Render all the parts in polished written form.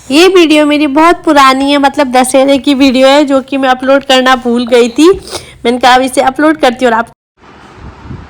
ये वीडियो मेरी बहुत पुरानी है, मतलब दशहरे की वीडियो है जो कि मैं अपलोड करना भूल गई थी। मैंने कहा अब इसे अपलोड करती हूँ। और आप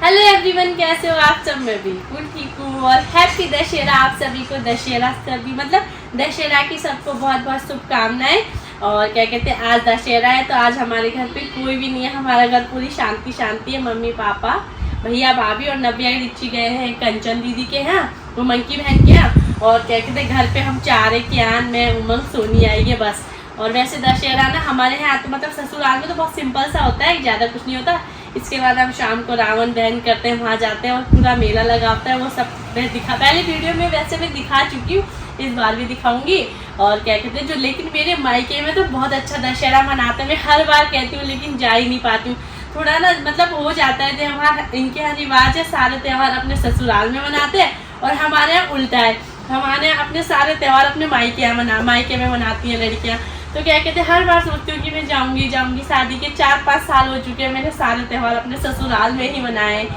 हेलो एवरीवन, कैसे हो आप सब? मैं बिल्कुल ठीक हूँ और हैप्पी दशहरा आप सभी को। दशहरा सभी मतलब दशहरा की सबको बहुत बहुत शुभकामनाएं। और क्या कहते हैं, आज दशहरा है तो आज हमारे घर पे कोई भी नहीं है। हमारा घर पूरी शांति शांति है। मम्मी पापा भैया भाभी और नव्या रिची गए हैं कंचन दीदी के यहाँ, वो मंकी बहन के यहाँ। और क्या कहते हैं, घर पे हम चार है, कियान में उमंग सोनी आई है बस। और वैसे दशहरा ना हमारे यहाँ तो मतलब ससुराल में तो बहुत सिंपल सा होता है, ज़्यादा कुछ नहीं होता। इसके बाद हम शाम को रावण दहन करते हैं, वहाँ जाते हैं और पूरा मेला लगा होता है। वो सब मैं पहले वीडियो में वैसे मैं दिखा चुकी हूँ, इस बार भी दिखाऊंगी। और क्या कहते हैं, जो लेकिन मेरे मायके में तो बहुत अच्छा दशहरा मनाते हैं। मैं हर बार कहती हूँ लेकिन जा ही नहीं पाती हूँ। थोड़ा ना मतलब हो जाता है, जो हमारा इनके यहाँ रिवाज है सारे त्यौहार अपने ससुराल में मनाते हैं और हमारे यहाँ उल्टा है। हमारे यहाँ अपने सारे त्यौहार अपने मायके में मनाती हैं लड़कियाँ। तो क्या कहते हैं, हर बार सोचती हूँ कि मैं जाऊँगी। शादी के 4-5 साल हो चुके हैं, मैंने सारे त्यौहार अपने ससुराल में ही मनाए।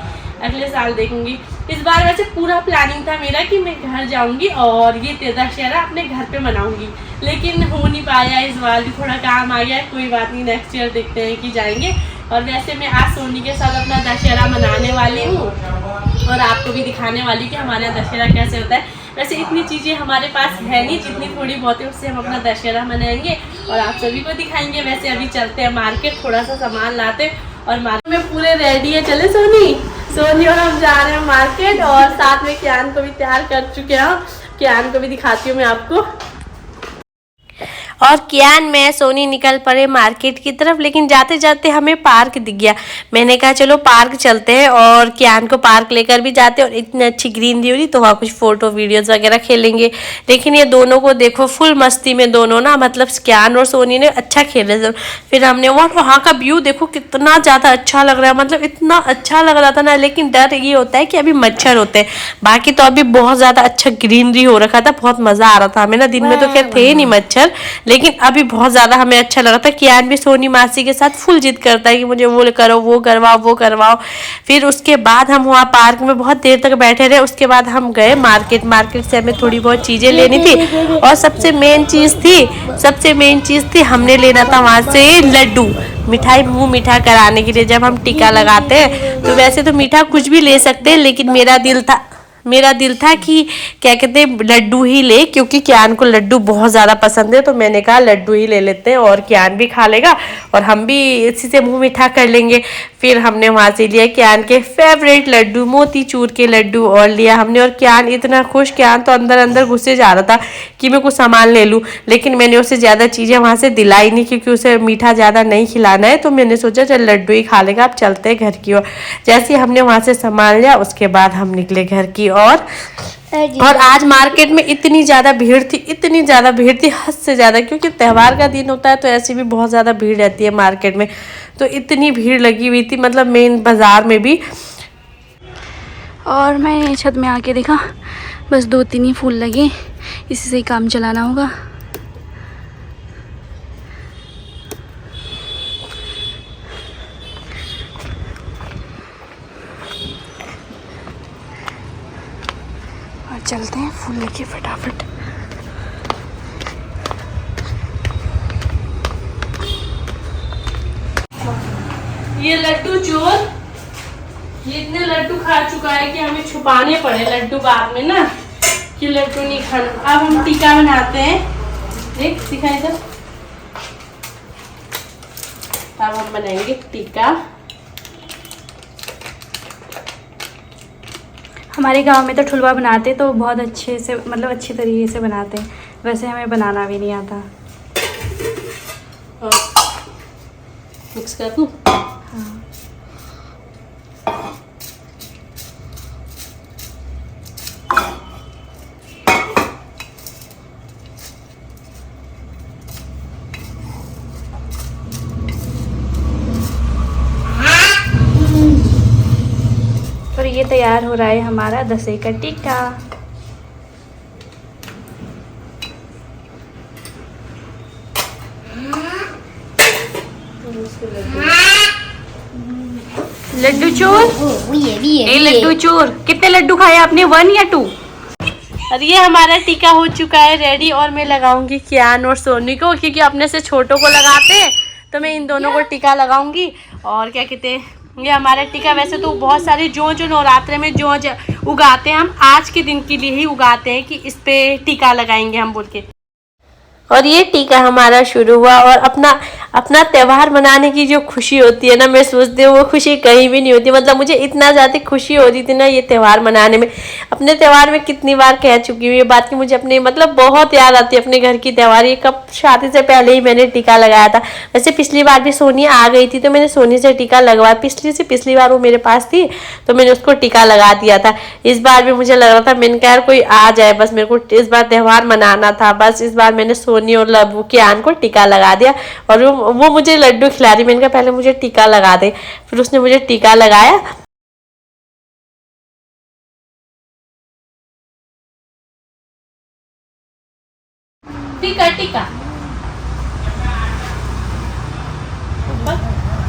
अगले साल देखूंगी। इस बार वैसे पूरा प्लानिंग था मेरा कि मैं घर जाऊंगी और ये दशहरा अपने घर पे मनाऊंगी, लेकिन हो नहीं पाया। इस बार भी थोड़ा काम आ गया। कोई बात नहीं, नेक्स्ट ईयर देखते हैं कि जाएंगे। और वैसे मैं आज सोनी के साथ अपना दशहरा मनाने वाली हूँ और आपको भी दिखाने वाली कि हमारे यहाँ दशहरा कैसे होता है। वैसे इतनी चीज़ें हमारे पास है नहीं, जितनी थोड़ी बहुत है उससे हम अपना दशहरा मनाएंगे और आप सभी को दिखाएंगे। वैसे अभी चलते हैं मार्केट, थोड़ा सा सामान लाते और मार्केट में पूरे रेडी है। चले सोनी और हम जा रहे हैं मार्केट और साथ में कियान को भी तैयार कर चुके हैं। कियान को भी दिखाती हूँ मैं आपको। और कियान में सोनी निकल पड़े मार्केट की तरफ, लेकिन जाते जाते हमें पार्क दिख गया। मैंने कहा चलो पार्क चलते हैं और कियान को पार्क लेकर भी जाते हैं। और इतनी अच्छी ग्रीनरी हो रही तो वहाँ कुछ फोटो वीडियोस वगैरह खेलेंगे। लेकिन ये दोनों को देखो फुल मस्ती में, दोनों ना मतलब कियान और सोनी ने अच्छा खेले थे। फिर हमने वहाँ का व्यू देखो कितना ज़्यादा अच्छा लग रहा है, मतलब इतना अच्छा लग रहा था ना। लेकिन डर ये होता है कि अभी मच्छर होते हैं, बाकी तो अभी बहुत ज़्यादा अच्छा ग्रीनरी हो रखा था, बहुत मज़ा आ रहा था हमें ना। दिन में तो खैर थे नहीं मच्छर, लेकिन अभी बहुत ज़्यादा हमें अच्छा लग रहा था। कियान भी सोनी मासी के साथ फुल जिद करता है कि मुझे वो करो, वो करवाओ। फिर उसके बाद हम वहाँ पार्क में बहुत देर तक बैठे रहे। उसके बाद हम गए मार्केट से हमें थोड़ी बहुत चीज़ें लेनी थी। और सबसे मेन चीज़ थी हमने लेना था वहाँ से लड्डू, मिठाई मुँह मीठा कराने के लिए। जब हम टीका लगाते हैं तो वैसे तो मीठा कुछ भी ले सकते हैं, लेकिन मेरा दिल था कि क्या कहते हैं लड्डू ही ले, क्योंकि कियान को लड्डू बहुत ज़्यादा पसंद है। तो मैंने कहा लड्डू ही ले लेते हैं और कियान भी खा लेगा और हम भी इसी से मुंह मीठा कर लेंगे। फिर हमने वहाँ से लिया कियान के फेवरेट लड्डू, मोतीचूर के लड्डू और लिया हमने। और कियान इतना खुश, कियान तो अंदर घुसे जा रहा था कि मैं कुछ सामान ले लूँ, लेकिन मैंने उसे ज़्यादा चीज़ें वहाँ से दिलाई नहीं क्योंकि उसे मीठा ज़्यादा नहीं खिलाना है। तो मैंने सोचा चल लड्डू ही खा लेगा। अब चलते हैं घर की ओर। जैसे ही हमने वहाँ से सामान लिया उसके बाद हम निकले घर की और आज मार्केट में इतनी ज़्यादा भीड़ थी हद से ज़्यादा, क्योंकि त्यौहार का दिन होता है तो ऐसे भी बहुत ज़्यादा भीड़ रहती है मार्केट में। तो इतनी भीड़ लगी हुई थी, मतलब मेन बाज़ार में भी। और मैं छत में आके देखा बस 2-3 ही फूल लगे, इसी से ही काम चलाना होगा। और चलते हैं फूल लेके फटाफट। ये लड्डू चोर ये इतने लड्डू खा चुका है कि हमें छुपाने पड़े लड्डू बाद में ना, कि लड्डू नहीं खाना। अब हम टीका बनाते हैं, देख दिखाई इधर। अब हम बनाएंगे टीका। हमारे गांव में तो ठुलवा बनाते तो बहुत अच्छे से, मतलब अच्छे तरीके से बनाते हैं। वैसे हमें बनाना भी नहीं आता। मिक्स कर दूं? हाँ। और ये तैयार हो रहा है हमारा दशहरे का टीका। लड्डू चोर, लड्डू चोर कितने लड्डू खाए आपने, 1 या 2? और ये हमारा टीका हो चुका है रेडी, और मैं लगाऊंगी कियान और सोनी को, क्योंकि अपने से छोटों को लगाते हैं तो मैं इन दोनों को टीका लगाऊंगी। और क्या कहते हैं, ये हमारा टीका वैसे तो बहुत सारे जो नवरात्रे में जो उगाते हैं, हम आज के दिन के लिए ही उगाते हैं कि इस पे टीका लगाएंगे हम बोल के। और ये टीका हमारा शुरू हुआ, और अपना त्यौहार मनाने की जो खुशी होती है ना, मैं सोचती हूँ वो खुशी कहीं भी नहीं होती। मतलब मुझे इतना ज़्यादा खुशी हो रही थी ना ये त्यौहार मनाने में। अपने त्यौहार में कितनी बार कह चुकी हूँ ये बात कि मुझे अपने मतलब बहुत याद आती है अपने घर की त्यौहार। ये कब शादी से पहले ही मैंने टीका लगाया था। वैसे पिछली बार भी सोनी आ गई थी तो मैंने सोनी से टीका लगवाया, पिछली बार वो मेरे पास थी तो मैंने उसको टीका लगा दिया था। इस बार भी मुझे लग रहा था, मैंने कहा यार कोई आ जाए, बस मेरे को इस बार त्यौहार मनाना था। बस इस बार मैंने सोनी और लब्बू की आन को टीका लगा दिया, और वो मुझे लड्डू खिला रही। मैंने कहा पहले मुझे टीका लगा दे, फिर उसने मुझे टीका लगाया। टीका टीका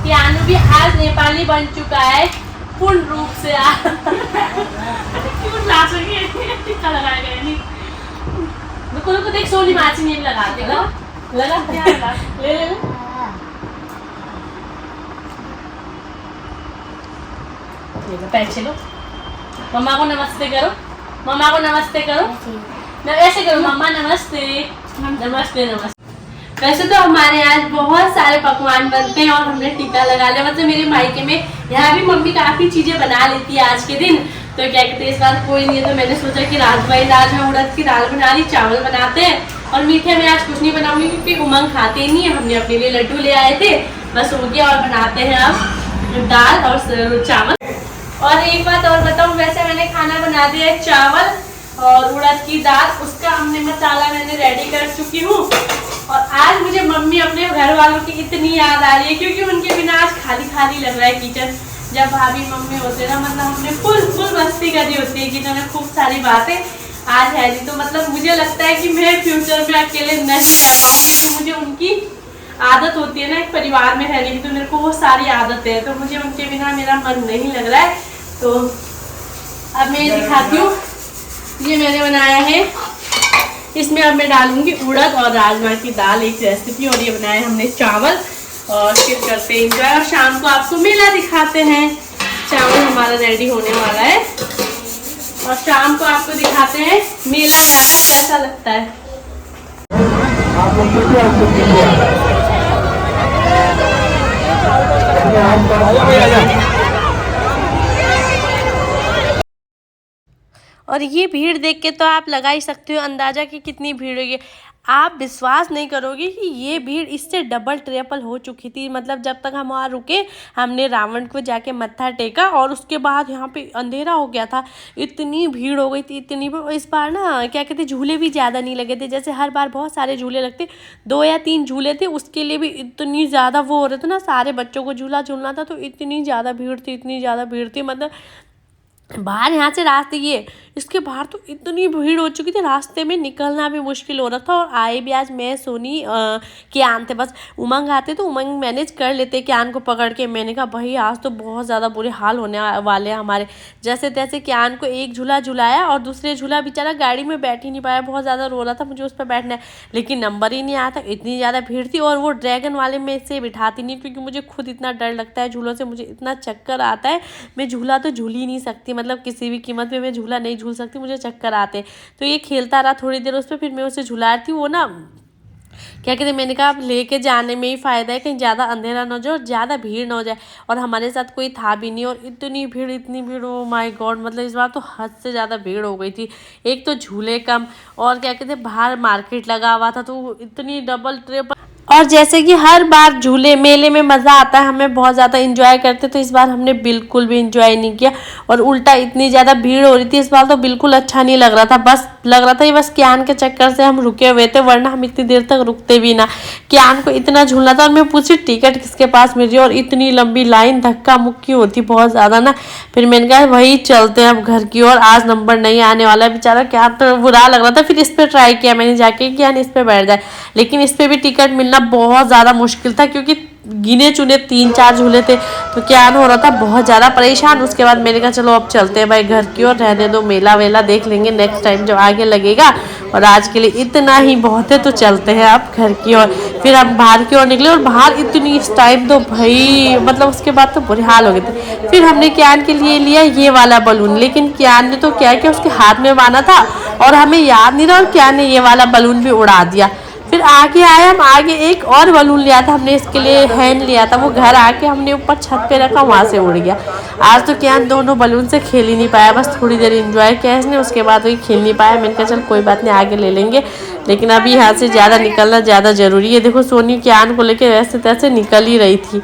कियानू भी आज नेपाली बन चुका है पूर्ण रूप से। क्यों ला सके टीका लगाया गया नहीं। रुको देख सोनी माची नहीं लगाते लगा ले पैर लो। मम्मा को नमस्ते करो, मम्मा को नमस्ते करो, ऐसे करो मम्मा नमस्ते नमस्ते नमस्ते। वैसे तो हमारे आज बहुत सारे पकवान बनते हैं और हमने टीका लगा लिया। मतलब मेरे मायके में यहाँ भी मम्मी काफी चीजें बना लेती है आज के दिन, तो क्या कहते हैं इस बार कोई नहीं है तो मैंने सोचा कि राजमाई दाल में उड़द की दाल बना ली, चावल बनाते हैं। और मीठे में आज कुछ नहीं बनाऊंगी क्योंकि उमंग खाते नहीं है, हमने अपने लिए लड्डू ले आए थे, बस हो गया। और बनाते हैं अब दाल और चावल। और एक बात और बताऊं, वैसे मैंने खाना बना दिया है चावल और उड़द की दाल, उसका हमने मसाला मैंने रेडी कर चुकी हूँ। और आज मुझे मम्मी अपने घर वालों की इतनी याद आ रही है क्योंकि उनके बिना आज खाली खाली लग रहा है किचन। जब भाभी मम्मी होते ना, मतलब हमने फुल मस्ती करी होती है किचन में, खूब सारी बातें। आज है नहीं तो मतलब मुझे लगता है कि मैं फ्यूचर में अकेले नहीं रह पाऊंगी, क्योंकि मुझे उनकी आदत होती है ना एक परिवार में रहने की, तो मेरे को वो सारी आदतें हैं, तो मुझे उनके बिना मेरा मन नहीं लग रहा है। तो अब मैं दिखाती हूँ, ये मैंने बनाया है, इसमें अब मैं डालूंगी उड़द और राजमा की दाल, एक रेसिपी। और ये बनाया हमने चावल, और फिर करते हैं एंजॉय। और शाम को आपको मेला दिखाते हैं। चावल हमारा रेडी होने वाला है और शाम को आपको दिखाते हैं मेला जाकर कैसा लगता है। और ये भीड़ देख के तो आप लगा ही सकते हो अंदाज़ा कि कितनी भीड़ होगी। आप विश्वास नहीं करोगे कि ये भीड़ इससे डबल ट्रिपल हो चुकी थी। मतलब जब तक हम वहाँ रुके, हमने रावण को जाके मत्था टेका और उसके बाद यहाँ पे अंधेरा हो गया था, इतनी भीड़ हो गई थी, इतनी भीड़। इस बार ना क्या कहते, झूले भी ज़्यादा नहीं लगे थे। जैसे हर बार बहुत सारे झूले लगते, 2 या 3 झूले थे, उसके लिए भी इतनी ज़्यादा वो हो रहे थे ना, सारे बच्चों को झूला झूलना था, तो इतनी ज़्यादा भीड़ थी, इतनी ज़्यादा भीड़ थी। मतलब बाहर यहाँ से रास्ते, ये इसके बाहर तो इतनी भीड़ हो चुकी थी, रास्ते में निकलना भी मुश्किल हो रहा था। और आए भी आज मैं, सोनी, कियान थे। बस उमंग आते तो उमंग मैनेज कर लेते कियान को पकड़ के। मैंने कहा भाई आज तो बहुत ज़्यादा बुरे हाल होने वाले हैं हमारे। जैसे तैसे कियान को एक झूला झुलाया और दूसरे झूला बेचारा गाड़ी में बैठ ही नहीं पाया, बहुत ज़्यादा रो रहा था, मुझे उस पर बैठना है, लेकिन नंबर ही नहीं आया था, इतनी ज़्यादा भीड़ थी। और वो ड्रैगन वाले में से बिठाती नहीं, क्योंकि मुझे खुद इतना डर लगता है झूलों से, मुझे इतना चक्कर आता है, मैं झूला तो झूल ही नहीं सकती। मतलब किसी भी कीमत में मैं झूला नहीं झूल सकती, मुझे चक्कर आते। तो ये खेलता रहा थोड़ी देर उस पर, फिर मैं उसे झुला रही थी। वो ना क्या कहते, मैंने कहा अब लेके जाने में ही फ़ायदा है, कहीं ज़्यादा अंधेरा ना हो जाए और ज़्यादा भीड़ ना हो जाए। और हमारे साथ कोई था भी नहीं, और इतनी भीड़, ओ माय गॉड। मतलब इस बार तो हद से ज़्यादा भीड़ हो गई थी। एक तो झूले कम, और क्या कहते बाहर मार्केट लगा हुआ था, तो इतनी डबल ट्रिपल। और जैसे कि हर बार झूले मेले में मज़ा आता है, हमें बहुत ज़्यादा इंजॉय करते, तो इस बार हमने बिल्कुल भी इंजॉय नहीं किया। और उल्टा इतनी ज़्यादा भीड़ हो रही थी इस बार, तो बिल्कुल अच्छा नहीं लग रहा था। बस लग रहा था ये बस कियान के चक्कर से हम रुके हुए थे, वरना हम इतनी देर तक रुकते भी ना। कियान को इतना झूलना था, और मैं पूछी टिकट किसके पास मिल रही है, और इतनी लंबी लाइन धक्का मुक्की होती बहुत ज़्यादा ना। फिर मैंने कहा वही चलते हैं अब घर की ओर, आज नंबर नहीं आने वाला। बेचारा क्या तो बुरा लग रहा था। फिर इस पर ट्राई किया मैंने जाके, कियान इस पर बैठ जाए, लेकिन इस पर भी टिकट मिलना बहुत ज़्यादा मुश्किल था, क्योंकि गिने चुने 3-4 झूले थे, तो क्या हो रहा था बहुत ज़्यादा परेशान। उसके बाद मैंने कहा चलो अब चलते हैं भाई घर की ओर, रहने दो, मेला वेला देख लेंगे नेक्स्ट टाइम जब आगे लगेगा, और आज के लिए इतना ही बहुत है, तो चलते हैं अब घर की ओर। फिर हम बाहर की ओर निकले, और बाहर इतनी इस टाइम तो भाई मतलब उसके बाद तो बुरे हाल हो गए थे। फिर हमने कियान के लिए लिया ये वाला बलून, लेकिन कियान ने तो क्या किया उसके हाथ में बांधा था और हमें याद नहीं रहा, और कियान ने ये वाला बलून भी उड़ा दिया। फिर आगे आए हम, आगे एक और बलून लिया था हमने, इसके लिए हैंड लिया था, वो घर आके हमने ऊपर छत पे रखा, वहाँ से उड़ गया। आज तो क्या दोनों बलून से खेल ही नहीं पाया, बस थोड़ी देर एंजॉय किया इसने, उसके बाद वही खेल नहीं पाया। मैंने कहा चल कोई बात नहीं आगे ले लेंगे, लेकिन अभी यहाँ से ज़्यादा निकलना ज़्यादा ज़रूरी है। देखो सोनी कियान को लेके वैसे तैसे निकल ही रही थी।